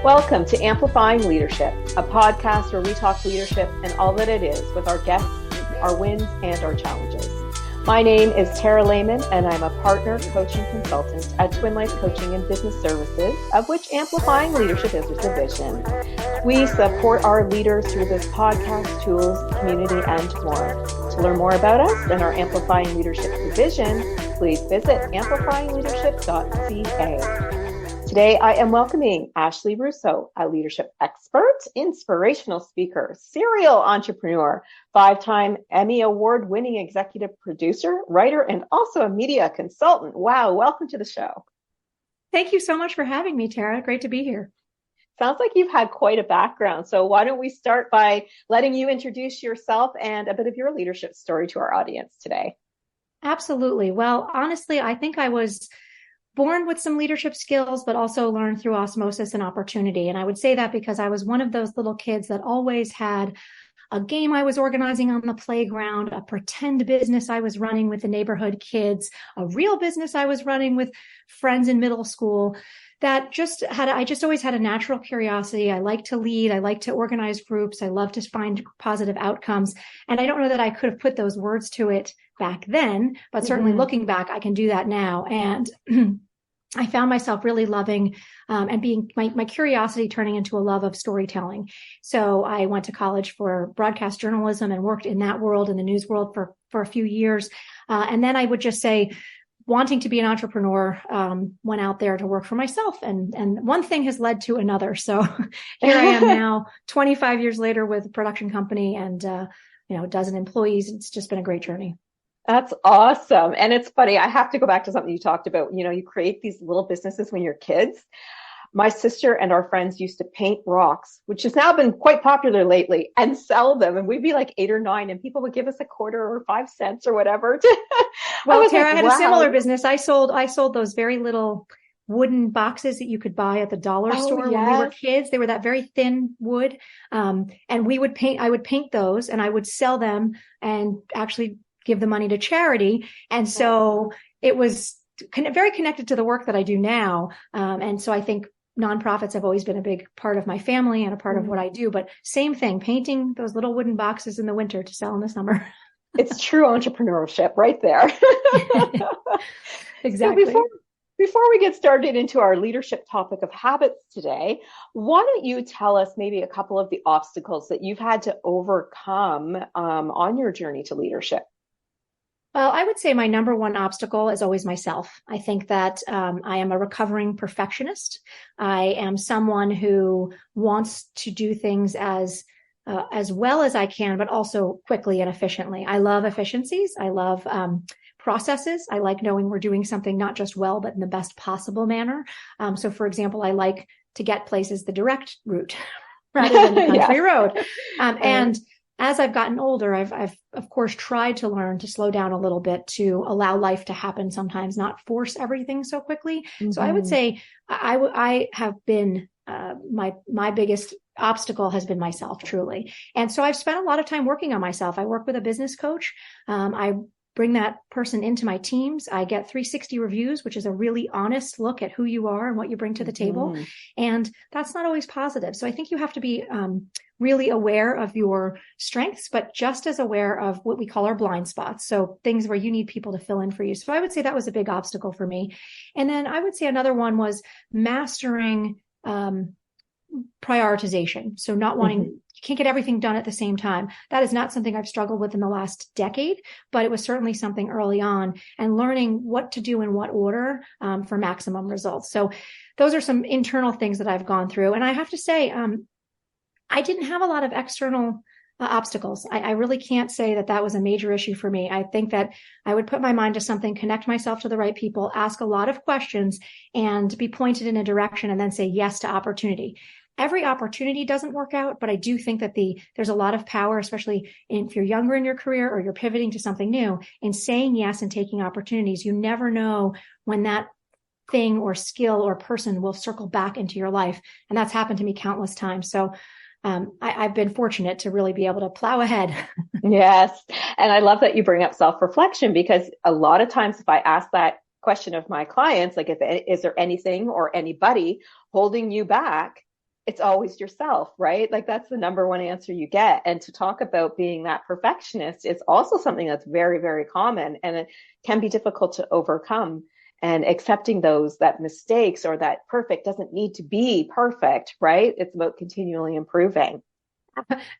Welcome to Amplifying Leadership, a podcast where we talk leadership and all that it is with our guests, our wins, and our challenges. My name is Tara Lehman, and I'm a partner, coach, and consultant at Twin Life Coaching and Business Services, of which Amplifying Leadership is a division. We support our leaders through this podcast, tools, community, and more. To learn more about us and our Amplifying Leadership division, please visit amplifyingleadership.ca. Today, I am welcoming Ashley Russo, a leadership expert, inspirational speaker, serial entrepreneur, 5-time Emmy award-winning executive producer, writer, and also a media consultant. Wow, welcome to the show. Thank you so much for having me, Tara. Great to be here. Sounds like you've had quite a background. So why don't we start by letting you introduce yourself and a bit of your leadership story to our audience today? Absolutely. Well, honestly, I think I was born with some leadership skills, but also learned through osmosis and opportunity. And I would say that because I was one of those little kids that always had a game I was organizing on the playground, a pretend business I was running with the neighborhood kids, a real business I was running with friends in middle school. I just always had a natural curiosity. I like to lead. I like to organize groups. I love to find positive outcomes. And I don't know that I could have put those words to it back then, but certainly looking back, I can do that now. And I found myself really loving and being my curiosity turning into a love of storytelling. So I went to college for broadcast journalism and worked in that world, in the news world for a few years. And then I would just say, wanting to be an entrepreneur, went out there to work for myself. And one thing has led to another. So here I am now, 25 years later with a production company and, a dozen employees. It's just been a great journey. That's awesome. And it's funny, I have to go back to something you talked about. You create these little businesses when you're kids. My sister and our friends used to paint rocks, which has now been quite popular lately, and sell them. And we'd be like 8 or 9 and people would give us a quarter or 5 cents or whatever. Well, Tara, I had a similar business. I sold those very little wooden boxes that you could buy at the dollar store when we were kids. They were that very thin wood. And I would paint those and I would sell them and actually give the money to charity. And so it was very connected to the work that I do now. And so I think nonprofits have always been a big part of my family and a part of what I do, but same thing, painting those little wooden boxes in the winter to sell in the summer. It's true entrepreneurship right there. Exactly. So before we get started into our leadership topic of habits today, why don't you tell us maybe a couple of the obstacles that you've had to overcome on your journey to leadership? Well, I would say my number one obstacle is always myself. I think that I am a recovering perfectionist. I am someone who wants to do things as well as I can, but also quickly and efficiently. I love efficiencies. I love processes. I like knowing we're doing something not just well, but in the best possible manner. So, for example, I like to get places the direct route rather than the country road. And as I've gotten older, I've of course tried to learn to slow down a little bit, to allow life to happen sometimes, not force everything so quickly. So I would say I have been my biggest obstacle has been myself, truly. And so I've spent a lot of time working on myself. I work with a business coach. I bring that person into my teams. I get 360 reviews, which is a really honest look at who you are and what you bring to the table. And that's not always positive. So I think you have to be really aware of your strengths, but just as aware of what we call our blind spots. So things where you need people to fill in for you. So I would say that was a big obstacle for me. And then I would say another one was mastering prioritization. So not wanting, you can't get everything done at the same time. That is not something I've struggled with in the last decade, but it was certainly something early on, and learning what to do in what order for maximum results. So those are some internal things that I've gone through. And I have to say, I didn't have a lot of external obstacles. I really can't say that was a major issue for me. I think that I would put my mind to something, connect myself to the right people, ask a lot of questions, and be pointed in a direction, and then say yes to opportunity. Every opportunity doesn't work out, but I do think that there's a lot of power, especially if you're younger in your career or you're pivoting to something new, in saying yes and taking opportunities. You never know when that thing or skill or person will circle back into your life. And that's happened to me countless times. So I've been fortunate to really be able to plow ahead. Yes. And I love that you bring up self-reflection, because a lot of times if I ask that question of my clients, like, is there anything or anybody holding you back? it's always yourself, right? Like that's the number one answer you get. And to talk about being that perfectionist is also something that's very, very common, and it can be difficult to overcome. And accepting that mistakes or that perfect doesn't need to be perfect, right? It's about continually improving.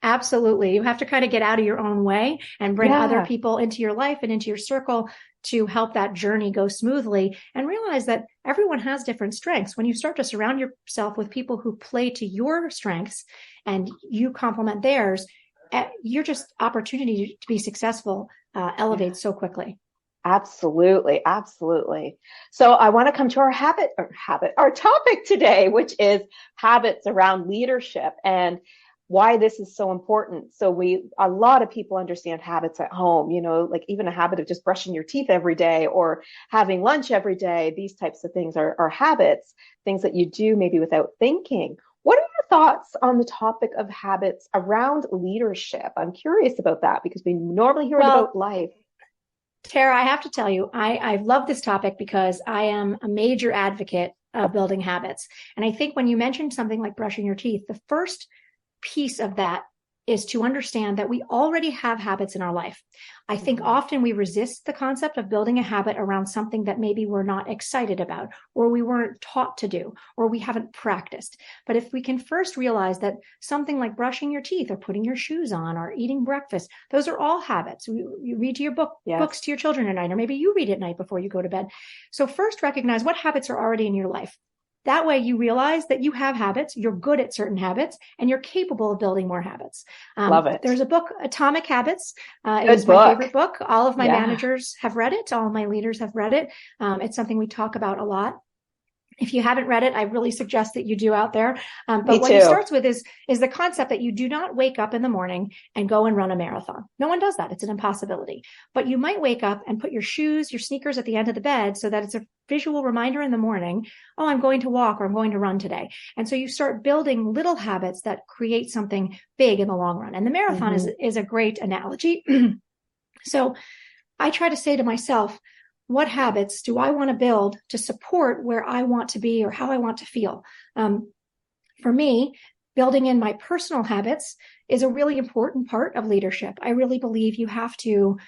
Absolutely. You have to kind of get out of your own way and bring other Yeah. people into your life and into your circle to help that journey go smoothly, and realize that everyone has different strengths. When you start to surround yourself with people who play to your strengths and you complement theirs, your just opportunity to be successful elevates so quickly. Absolutely, absolutely. So I want to come to our topic today, which is habits around leadership and why this is so important. So a lot of people understand habits at home, like even a habit of just brushing your teeth every day or having lunch every day. These types of things are habits, things that you do maybe without thinking. What are your thoughts on the topic of habits around leadership? I'm curious about that because we normally hear about life. Tara, I have to tell you, I love this topic because I am a major advocate of building habits. And I think when you mentioned something like brushing your teeth, the first piece of that is to understand that we already have habits in our life. I think often we resist the concept of building a habit around something that maybe we're not excited about, or we weren't taught to do, or we haven't practiced. But if we can first realize that something like brushing your teeth or putting your shoes on or eating breakfast, those are all habits. You read to your books to your children at night, or maybe you read at night before you go to bed. So first recognize what habits are already in your life. That way you realize that you have habits, you're good at certain habits, and you're capable of building more habits. Love it. There's a book, Atomic Habits. It was my favorite book. All of my managers have read it. All of my leaders have read it. It's something we talk about a lot. If you haven't read it, I really suggest that you do out there. But what he starts with is the concept that you do not wake up in the morning and go and run a marathon. No one does that. It's an impossibility. But you might wake up and put your shoes, your sneakers at the end of the bed so that it's a visual reminder in the morning, oh, I'm going to walk or I'm going to run today. And so you start building little habits that create something big in the long run. And the marathon is a great analogy. So I try to say to myself, what habits do I want to build to support where I want to be or how I want to feel? For me, building in my personal habits is a really important part of leadership. I really believe you have to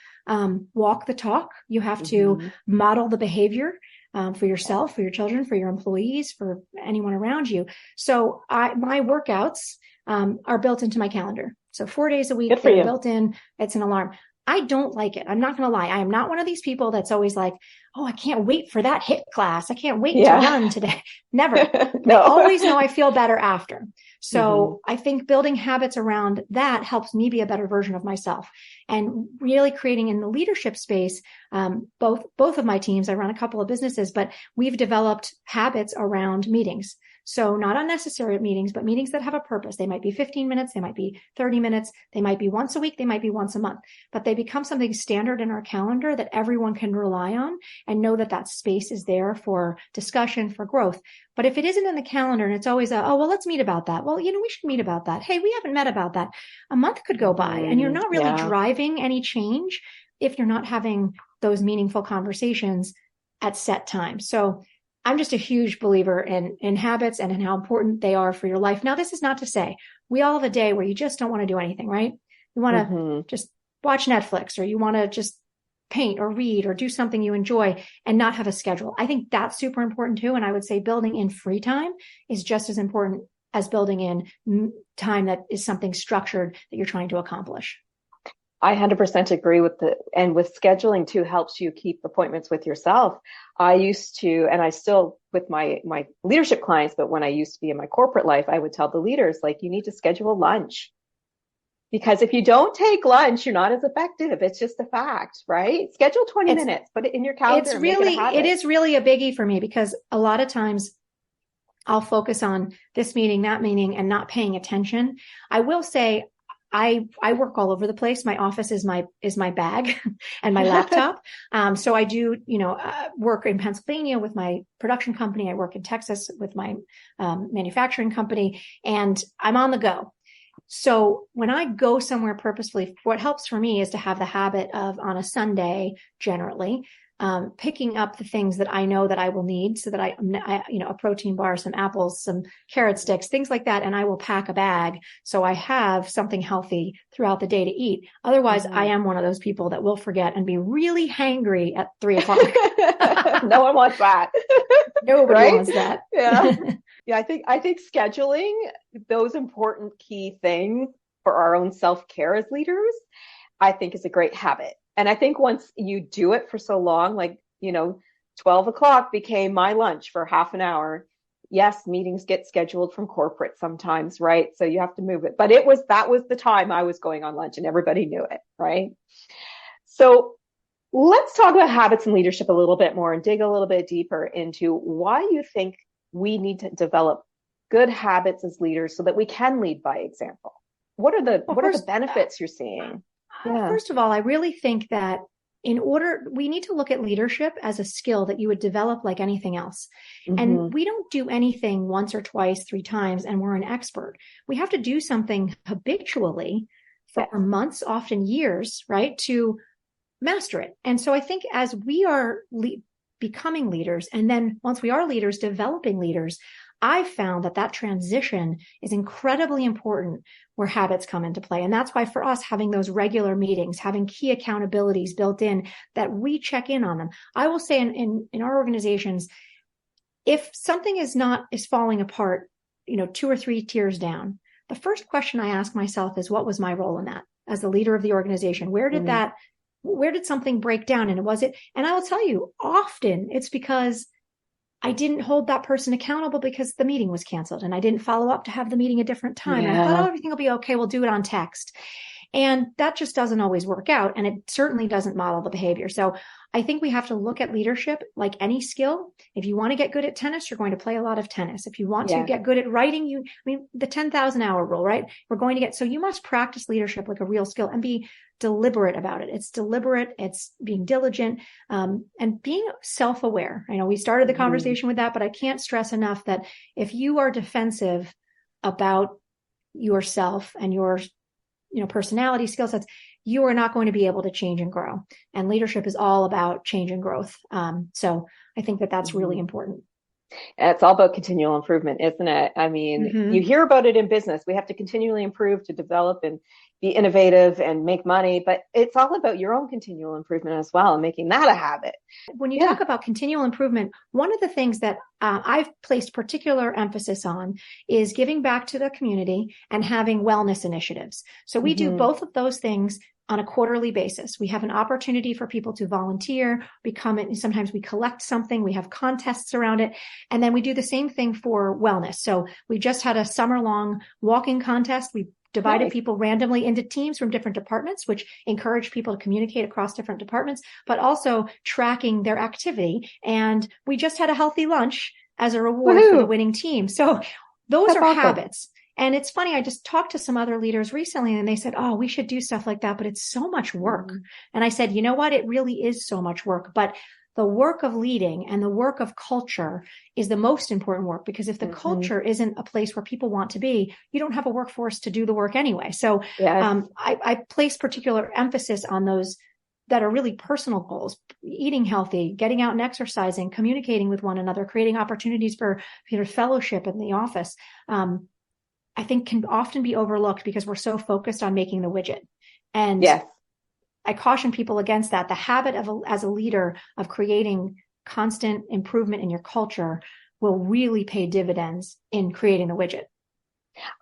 walk the talk. You have to model the behavior for yourself, for your children, for your employees, for anyone around you. So my workouts are built into my calendar. So 4 days a week, they're built in. It's an alarm. I don't like it. I'm not going to lie. I am not one of these people that's always like, oh, I can't wait for that HIIT class. I can't wait to run today. Never. No. I always know I feel better after. So I think building habits around that helps me be a better version of myself, and really creating in the leadership space. Both of my teams, I run a couple of businesses, but we've developed habits around meetings. So not unnecessary meetings, but meetings that have a purpose. They might be 15 minutes. They might be 30 minutes. They might be once a week. They might be once a month, but they become something standard in our calendar that everyone can rely on and know that that space is there for discussion, for growth. But if it isn't in the calendar and it's always oh, well, let's meet about that. Well, we should meet about that. Hey, we haven't met about that. A month could go by and you're not really driving any change if you're not having those meaningful conversations at set times. So I'm just a huge believer in habits and in how important they are for your life. Now, this is not to say we all have a day where you just don't want to do anything, right? You want to just watch Netflix, or you want to just paint or read or do something you enjoy and not have a schedule. I think that's super important too. And I would say building in free time is just as important as building in time that is something structured that you're trying to accomplish. I 100% agree with and with scheduling too helps you keep appointments with yourself. I used to, and I still with my leadership clients, but when I used to be in my corporate life, I would tell the leaders, like, you need to schedule lunch, because if you don't take lunch, you're not as effective. It's just a fact, right? Schedule 20 minutes, put it in your calendar. It is really a biggie for me, because a lot of times I'll focus on this meeting, that meeting, and not paying attention. I will say, I work all over the place. My office is my bag and my laptop. So I do, work in Pennsylvania with my production company. I work in Texas with my manufacturing company, and I'm on the go. So when I go somewhere purposefully, what helps for me is to have the habit of, on a Sunday, generally, picking up the things that I know that I will need so that a protein bar, some apples, some carrot sticks, things like that. And I will pack a bag so I have something healthy throughout the day to eat. Otherwise, I am one of those people that will forget and be really hangry at 3:00. No one wants that. Nobody wants that. Yeah. Yeah. I think scheduling those important key things for our own self-care as leaders, I think is a great habit. And I think once you do it for so long, 12 o'clock became my lunch for half an hour. Yes, meetings get scheduled from corporate sometimes, right? So you have to move it. But that was the time I was going on lunch and everybody knew it, right? So let's talk about habits and leadership a little bit more and dig a little bit deeper into why you think we need to develop good habits as leaders so that we can lead by example. What are the benefits you're seeing? Yeah. First of all, I really think that we need to look at leadership as a skill that you would develop like anything else. Mm-hmm. And we don't do anything once or twice, 3 times, and we're an expert. We have to do something habitually for months, often years, right, to master it. And so I think as we are becoming leaders, and then once we are leaders, developing leaders, I found that transition is incredibly important where habits come into play. And that's why for us, having those regular meetings, having key accountabilities built in, that we check in on them. I will say in our organizations, if something is falling apart, 2 or 3 tiers down, the first question I ask myself is, what was my role in that as the leader of the organization? Where did something break down? And I will tell you, often it's because I didn't hold that person accountable because the meeting was canceled and I didn't follow up to have the meeting a different time. Yeah. And I thought, everything will be okay. We'll do it on text. And that just doesn't always work out. And it certainly doesn't model the behavior. So I think we have to look at leadership like any skill. If you want to get good at tennis, you're going to play a lot of tennis. If you want to get good at writing, the 10,000 hour rule, right? So you must practice leadership like a real skill and be deliberate about it. It's deliberate. It's being diligent, and being self-aware. I know we started the conversation with that, but I can't stress enough that if you are defensive about yourself and your, personality, skill sets, you are not going to be able to change and grow. And leadership is all about change and growth. So I think that's really important. It's all about continual improvement, isn't it? I mean, you hear about it in business. We have to continually improve to develop and be innovative and make money, but it's all about your own continual improvement as well and making that a habit. When you talk about continual improvement, one of the things that I've placed particular emphasis on is giving back to the community and having wellness initiatives. So we do both of those things on a quarterly basis. We have an opportunity for people to volunteer, sometimes we collect something, we have contests around it, and then we do the same thing for wellness. So we just had a summer-long walking contest. We divided people randomly into teams from different departments, which encourage people to communicate across different departments, but also tracking their activity. And we just had a healthy lunch as a reward for the winning team. So those are habits. And it's funny, I just talked to some other leaders recently and they said, oh, we should do stuff like that, but it's so much work. And I said, you know what? It really is so much work. But the work of leading and the work of culture is the most important work, because if the culture isn't a place where people want to be, you don't have a workforce to do the work anyway. So I place particular emphasis on those that are really personal goals: eating healthy, getting out and exercising, communicating with one another, creating opportunities for fellowship in the office. I think can often be overlooked because we're so focused on making the widget. And I caution people against that. The habit as a leader of creating constant improvement in your culture will really pay dividends in creating the widget.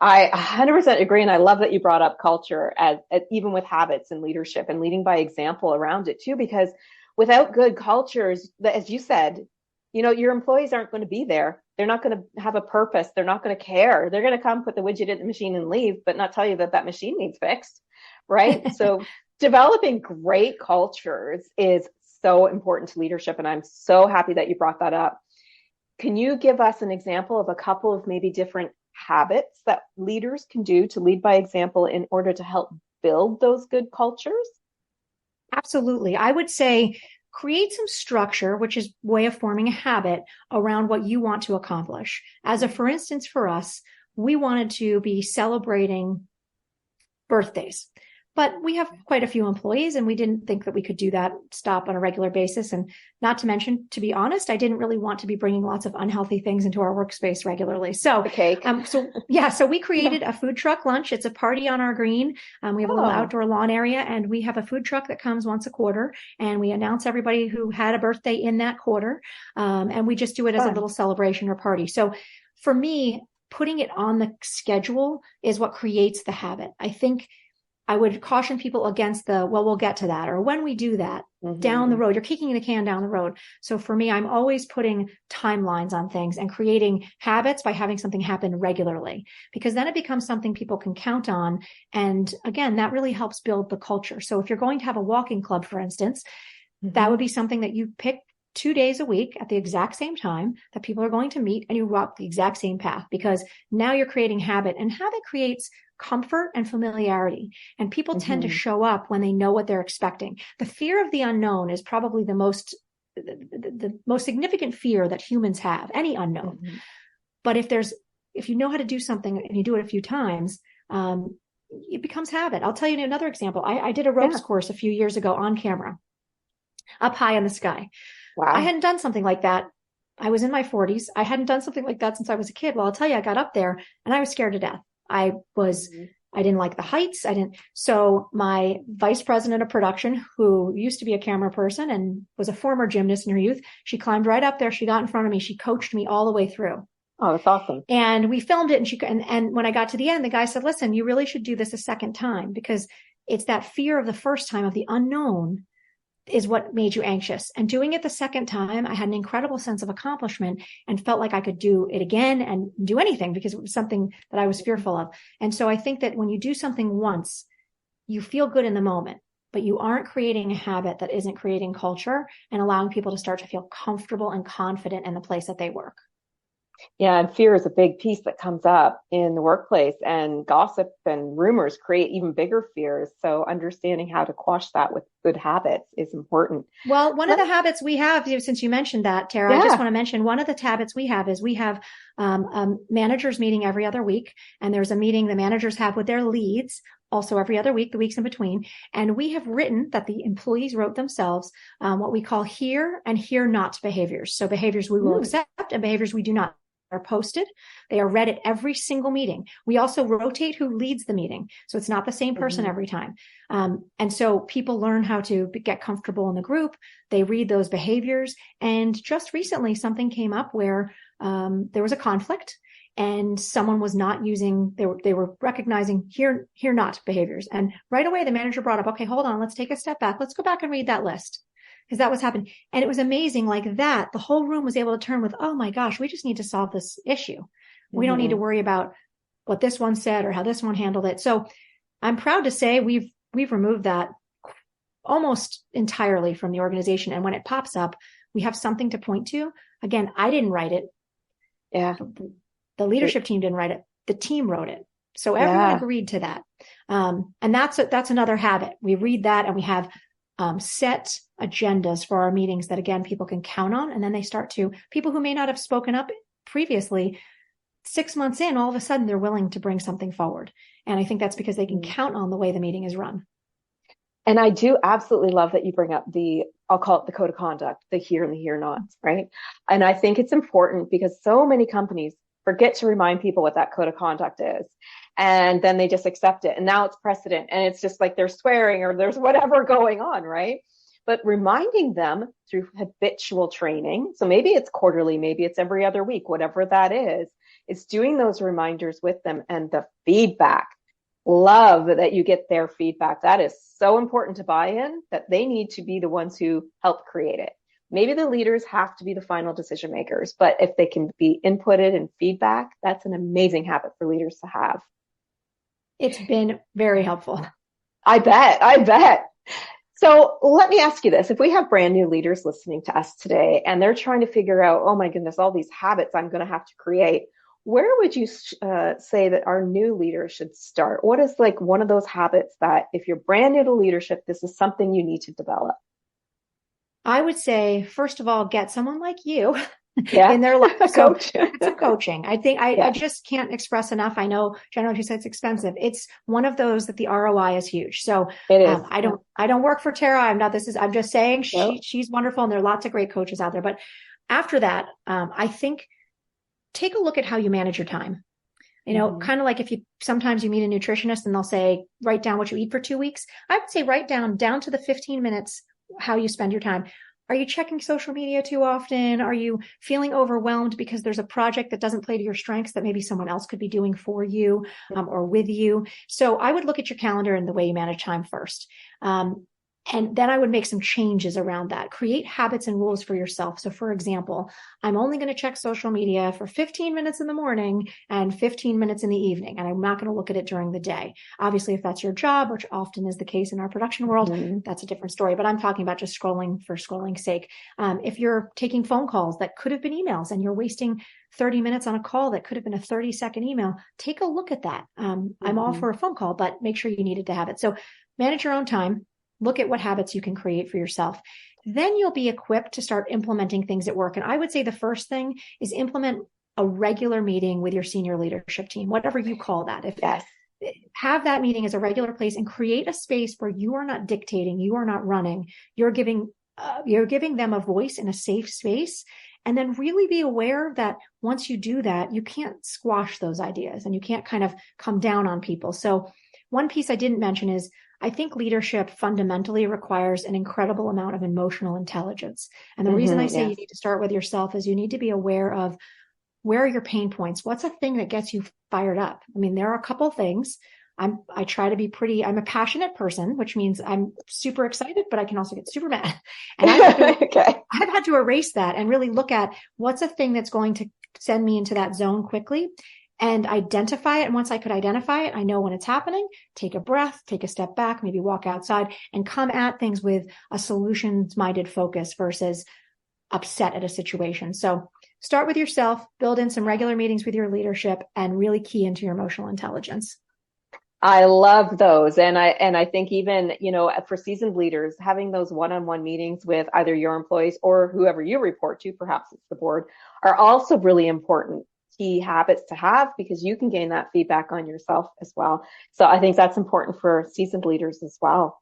I 100% agree. And I love that you brought up culture as even with habits and leadership and leading by example around it too, because without good cultures, as you said, your employees aren't going to be there. They're not going to have a purpose. They're not going to care. They're going to come put the widget in the machine and leave, but not tell you that machine needs fixed, right? So developing great cultures is so important to leadership. And I'm so happy that you brought that up. Can you give us an example of a couple of maybe different habits that leaders can do to lead by example in order to help build those good cultures? Absolutely. I would say create some structure, which is a way of forming a habit around what you want to accomplish. For instance, for us, we wanted to be celebrating birthdays. but we have quite a few employees and we didn't think that we could do that stop on a regular basis. And not to mention, to be honest, I didn't really want to be bringing lots of unhealthy things into our workspace regularly. So, so we created a food truck lunch. It's a party on our green. We have a little outdoor lawn area, and we have a food truck that comes once a quarter, and we announce everybody who had a birthday in that quarter. And we just do it as a little celebration or party. So for me, putting it on the schedule is what creates the habit. I think I would caution people against we'll get to that, or when we do that down the road, you're kicking the can down the road. So for me, I'm always putting timelines on things and creating habits by having something happen regularly, because then it becomes something people can count on. And again, that really helps build the culture. So if you're going to have a walking club, for instance, that would be something that you pick 2 days a week at the exact same time that people are going to meet, and you walk the exact same path, because now you're creating habit, and habit creates comfort and familiarity. And people tend to show up when they know what they're expecting. The fear of the unknown is probably the most significant fear that humans have, any unknown. But if you know how to do something and you do it a few times, it becomes habit. I'll tell you another example. I did a ropes course a few years ago on camera, up high in the sky. Wow. I hadn't done something like that. I was in my 40s. I hadn't done something like that since I was a kid. Well, I'll tell you, I got up there and I was scared to death. I didn't like the heights. So my vice president of production, who used to be a camera person and was a former gymnast in her youth, she climbed right up there. She got in front of me. She coached me all the way through. Oh, that's awesome. And we filmed it. And when I got to the end, the guy said, listen, you really should do this a second time, because it's that fear of the first time, of the unknown, is what made you anxious. And doing it the second time, I had an incredible sense of accomplishment and felt like I could do it again and do anything, because it was something that I was fearful of. And so I think that when you do something once, you feel good in the moment, but you aren't creating a habit that isn't creating culture and allowing people to start to feel comfortable and confident in the place that they work. Yeah, and fear is a big piece that comes up in the workplace, and gossip and rumors create even bigger fears. So understanding how to quash that with good habits is important. Well, one of the habits we have, since you mentioned that, Tara, I just want to mention one of the habits we have is we have a managers meeting every other week, and there's a meeting the managers have with their leads also every other week, the weeks in between. And we have written that the employees wrote themselves what we call hear and hear not behaviors. So behaviors we will accept and behaviors we do not. Are posted. They are read at every single meeting. We also rotate who leads the meeting, so it's not the same person every time. And so people learn how to get comfortable in the group. They read those behaviors. And just recently, something came up where there was a conflict, and someone was not using. They were recognizing hear not behaviors. And right away, the manager brought up, okay, hold on, let's take a step back. Let's go back and read that list, because that was happening. And it was amazing. Like that, the whole room was able to turn with, oh my gosh, we just need to solve this issue. We don't need to worry about what this one said or how this one handled it. So I'm proud to say we've removed that almost entirely from the organization. And when it pops up, we have something to point to. Again, I didn't write it. Yeah. The leadership team didn't write it. The team wrote it. So everyone agreed to that. And that's another habit. We read that, and we have set agendas for our meetings that, again, people can count on. And then they start to, people who may not have spoken up previously, 6 months in, all of a sudden they're willing to bring something forward. And I think that's because they can count on the way the meeting is run. And I do absolutely love that you bring up I'll call it the code of conduct, the hear and the hear nots, right? And I think it's important because so many companies forget to remind people what that code of conduct is. And then they just accept it. And now it's precedent. And it's just like they're swearing or there's whatever going on, right? But reminding them through habitual training. So maybe it's quarterly, maybe it's every other week, whatever that is doing those reminders with them, and the feedback. Love that you get their feedback. That is so important to buy in, that they need to be the ones who help create it. Maybe the leaders have to be the final decision makers, but if they can be inputted and feedback, that's an amazing habit for leaders to have. It's been very helpful. I bet. So let me ask you this. If we have brand new leaders listening to us today and they're trying to figure out, oh my goodness, all these habits I'm going to have to create, where would you say that our new leaders should start? What is like one of those habits that if you're brand new to leadership, this is something you need to develop? I would say, first of all, get someone like you in their life. So Coach. it's a coaching. I think I Yeah. just can't express enough. I know generally she said it's expensive. It's one of those that the ROI is huge. So It is. I don't work for Tara. I'm just saying Nope. she's wonderful, and there are lots of great coaches out there. But after that, I think take a look at how you manage your time. Kind of like if sometimes you meet a nutritionist and they'll say, write down what you eat for 2 weeks. I would say write down to the 15 minutes, how you spend your time. Are you checking social media too often? Are you feeling overwhelmed because there's a project that doesn't play to your strengths that maybe someone else could be doing for you, or with you? So I would look at your calendar and the way you manage time first. And then I would make some changes around that. Create habits and rules for yourself. So for example, I'm only going to check social media for 15 minutes in the morning and 15 minutes in the evening. And I'm not going to look at it during the day. Obviously, if that's your job, which often is the case in our production world, that's a different story. But I'm talking about just scrolling for scrolling's sake. If you're taking phone calls that could have been emails and you're wasting 30 minutes on a call that could have been a 30-second email, take a look at that. I'm all for a phone call, but make sure you needed to have it. So manage your own time. Look at what habits you can create for yourself. Then you'll be equipped to start implementing things at work. And I would say the first thing is implement a regular meeting with your senior leadership team, whatever you call that. Have that meeting as a regular place and create a space where you are not dictating, you are not running, you're giving them a voice in a safe space. And then really be aware that once you do that, you can't squash those ideas and you can't kind of come down on people. So one piece I didn't mention is I think leadership fundamentally requires an incredible amount of emotional intelligence. And the reason I say you need to start with yourself is you need to be aware of where are your pain points? What's a thing that gets you fired up? I mean, there are a couple things. I try to be I'm a passionate person, which means I'm super excited, but I can also get super mad. And I've had to erase that and really look at what's a thing that's going to send me into that zone quickly and identify it. And once I could identify it, I know when it's happening, take a breath, take a step back, maybe walk outside and come at things with a solutions-minded focus versus upset at a situation. So start with yourself, build in some regular meetings with your leadership, and really key into your emotional intelligence. I love those. And I think even, for seasoned leaders, having those one-on-one meetings with either your employees or whoever you report to, perhaps it's the board, are also really important key habits to have because you can gain that feedback on yourself as well. So I think that's important for seasoned leaders as well.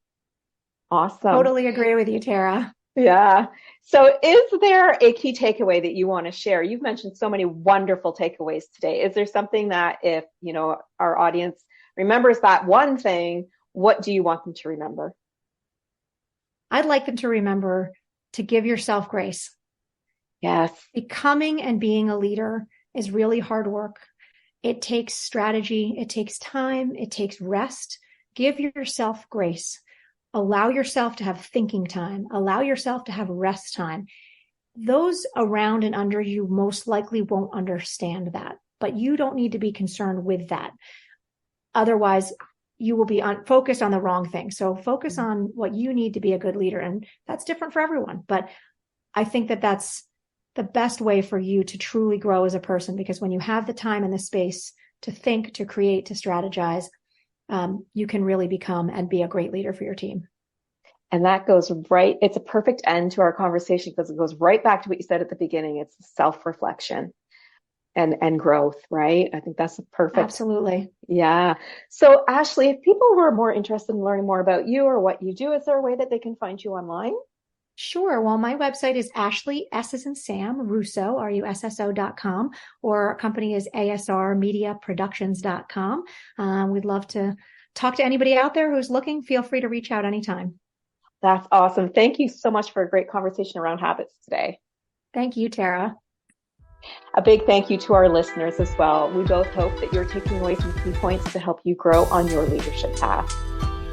Awesome. Totally agree with you, Tara. Yeah. So is there a key takeaway that you want to share? You've mentioned so many wonderful takeaways today. Is there something that if, our audience remembers that one thing, what do you want them to remember? I'd like them to remember to give yourself grace. Yes. Becoming and being a leader is really hard work. It takes strategy. It takes time. It takes rest. Give yourself grace. Allow yourself to have thinking time. Allow yourself to have rest time. Those around and under you most likely won't understand that, but you don't need to be concerned with that. Otherwise, you will be focused on the wrong thing. So focus on what you need to be a good leader. And that's different for everyone. But I think that that's the best way for you to truly grow as a person, because when you have the time and the space to think, to create, to strategize, you can really become and be a great leader for your team. And that goes it's a perfect end to our conversation because it goes right back to what you said at the beginning. It's self-reflection and growth, right? I think that's a perfect. Absolutely. Yeah. So Ashley, if people were more interested in learning more about you or what you do, is there a way that they can find you online? Sure. Well, my website is Ashley, S as in Sam, Russo, RUSSO.com, or our company is ASRmediaproductions.com. We'd love to talk to anybody out there who's looking. Feel free to reach out anytime. That's awesome. Thank you so much for a great conversation around habits today. Thank you, Tara. A big thank you to our listeners as well. We both hope that you're taking away some key points to help you grow on your leadership path.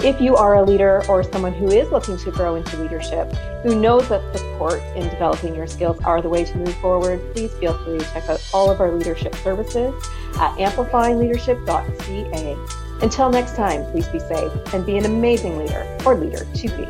If you are a leader or someone who is looking to grow into leadership, who knows that support in developing your skills are the way to move forward, please feel free to check out all of our leadership services at amplifyingleadership.ca. Until next time, please be safe and be an amazing leader or leader to be.